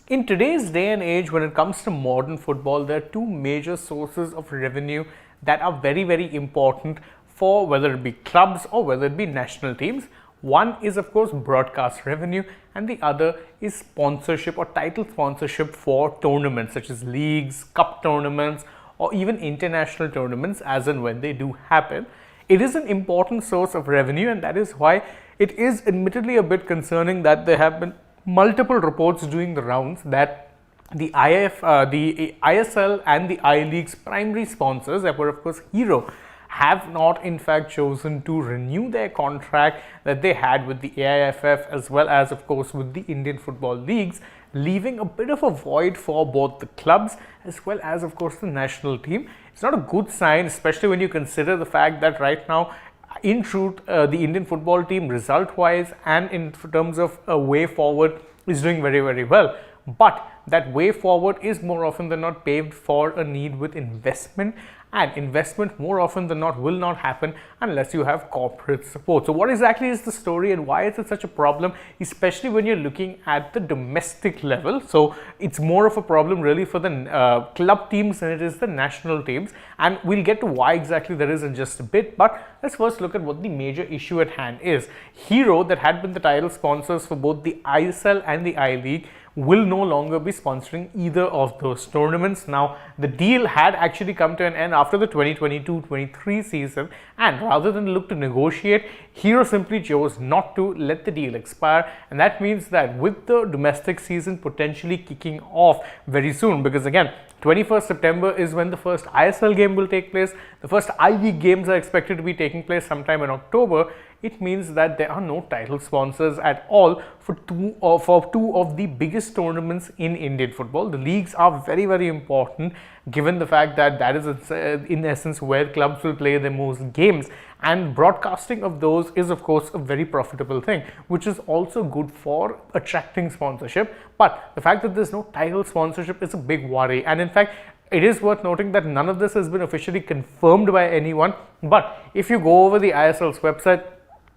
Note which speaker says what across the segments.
Speaker 1: In today's day and age, when it comes to modern football, there are two major sources of revenue that are very important for whether it be clubs or whether it be national teams. One is, of course, broadcast revenue, and the other is sponsorship or title sponsorship for tournaments such as leagues, cup tournaments, or even international tournaments as and when they do happen. It is an important source of revenue, and that is why it is admittedly a bit concerning that there have been multiple reports doing the rounds that the ISL and the I-League's primary sponsors, that were of course Hero, have not in fact chosen to renew their contract that they had with the AIFF as well as of course with the Indian football leagues, leaving a bit of a void for both the clubs as well as of course the national team. It's not a good sign, especially when you consider the fact that right now, in truth, the Indian football team result wise and in terms of a way forward is doing very well, but that way forward is more often than not paved for a need with investment, and investment more often than not will not happen unless you have corporate support. So what exactly is the story and why is it such a problem, especially when you're looking at the domestic level? So it's more of a problem really for the club teams than it is the national teams, and we'll get to why exactly there is in just a bit. But let's first look at what the major issue at hand is. Hero, that had been the title sponsors for both the ISL and the I-League, will no longer be sponsoring either of those tournaments. Now, the deal had actually come to an end after the 2022-23 season, and rather than look to negotiate, Hero simply chose not to let the deal expire, and that means that with the domestic season potentially kicking off very soon, because again, 21st September is when the first ISL game will take place. The first I-League games are expected to be taking place sometime in October. It means that there are no title sponsors at all for two of the biggest tournaments in Indian football. The leagues are very important, given the fact that that is in essence where clubs will play their most games, and broadcasting of those is of course a very profitable thing, which is also good for attracting sponsorship. But the fact that there's no title sponsorship is a big worry, and in fact it is worth noting that none of this has been officially confirmed by anyone. But if you go over the ISL's website,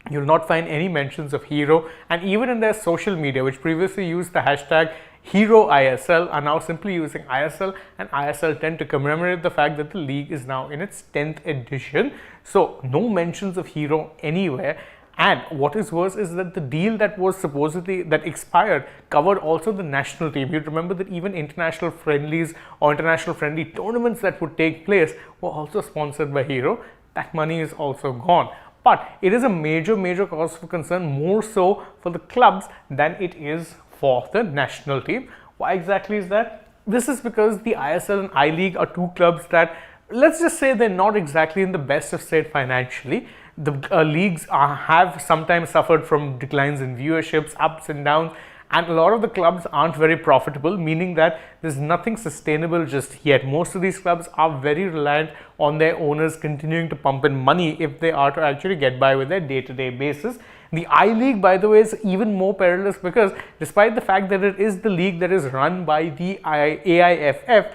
Speaker 1: you'll not find any mentions of Hero, and even in their social media, which previously used the hashtag HeroISL, are now simply using ISL and ISL 10 to commemorate the fact that the league is now in its 10th edition. So no mentions of Hero anywhere. And what is worse is that the deal that was supposedly that expired covered also the national team. You remember that even international friendlies or international friendly tournaments that would take place were also sponsored by Hero. That money is also gone. But it is a major cause for concern, more so for the clubs than it is for the national team. Why exactly is that? This is because the ISL and I-League are two clubs that, let's just say, they're not exactly in the best of state financially. The leagues have sometimes suffered from declines in viewerships, ups and downs, and a lot of the clubs aren't very profitable, meaning that there's nothing sustainable just yet. Most of these clubs are very reliant on their owners continuing to pump in money if they are to actually get by with their day-to-day basis. The I-League, by the way, is even more perilous because despite the fact that it is the league that is run by the AIFF,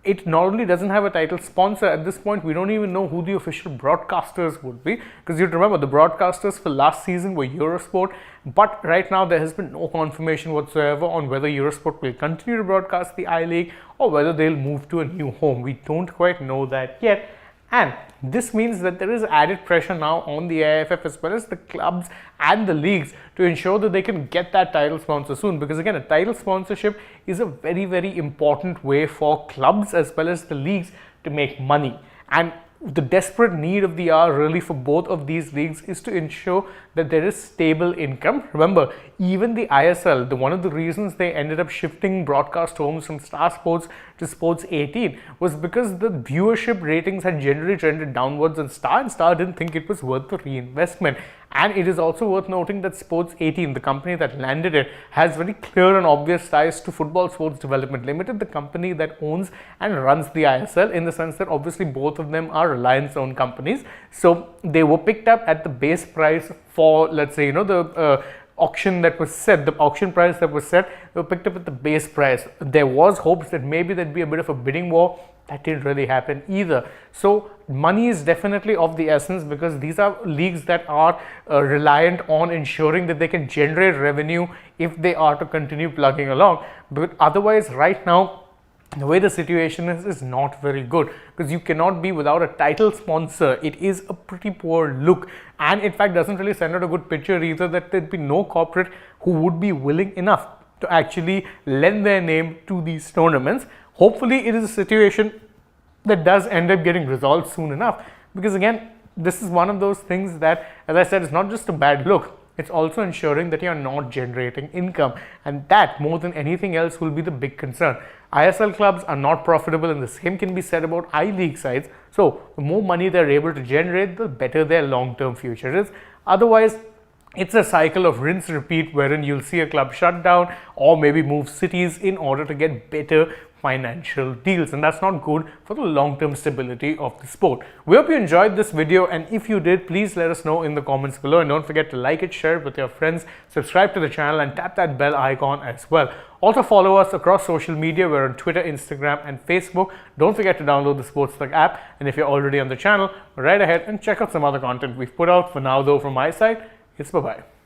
Speaker 1: it not only doesn't have a title sponsor. At this point, we don't even know who the official broadcasters would be, because you remember the broadcasters for last season were Eurosport, but right now there has been no confirmation whatsoever on whether Eurosport will continue to broadcast the I-League or whether they'll move to a new home. We don't quite know that yet. And this means that there is added pressure now on the AIFF as well as the clubs and the leagues to ensure that they can get that title sponsor soon, because again, a title sponsorship is a very important way for clubs as well as the leagues to make money. And the desperate need of the hour really for both of these leagues is to ensure that there is stable income. Remember, even the ISL, one of the reasons they ended up shifting broadcast homes from Star Sports to Sports 18 was because the viewership ratings had generally trended downwards on Star, and Star didn't think it was worth the reinvestment. And it is also worth noting that Sports 18, the company that landed it, has very clear and obvious ties to Football Sports Development Limited, the company that owns and runs the ISL, in the sense that obviously both of them are Reliance-owned companies. So they were picked up at the base price for, let's say, the auction that was set, the auction price that was set, they were picked up at the base price. There was hopes that maybe there'd be a bit of a bidding war That didn't really happen either. So money is definitely of the essence, because these are leagues that are reliant on ensuring that they can generate revenue if they are to continue plugging along. But otherwise, right now, the way the situation is not very good, because you cannot be without a title sponsor. It is a pretty poor look, and in fact doesn't really send out a good picture either, that there'd be no corporate who would be willing enough to actually lend their name to these tournaments. Hopefully it is a situation that does end up getting resolved soon enough, because again, this is one of those things that, as I said, is not just a bad look, it's also ensuring that you're not generating income, and that more than anything else will be the big concern. ISL clubs are not profitable, and the same can be said about I-League sides. So the more money they're able to generate, the better their long-term future is. Otherwise, it's a cycle of rinse repeat, wherein you'll see a club shut down or maybe move cities in order to get better financial deals, and that's not good for the long-term stability of the sport. We hope you enjoyed this video, and if you did, please let us know in the comments below, and don't forget to like it, share it with your friends, subscribe to the channel, and tap that bell icon as well. Also follow us across social media. We're on Twitter, Instagram, and Facebook. Don't forget to download the AajTak app, and if you're already on the channel, right ahead and check out some other content we've put out. For now though, from my side, it's bye-bye.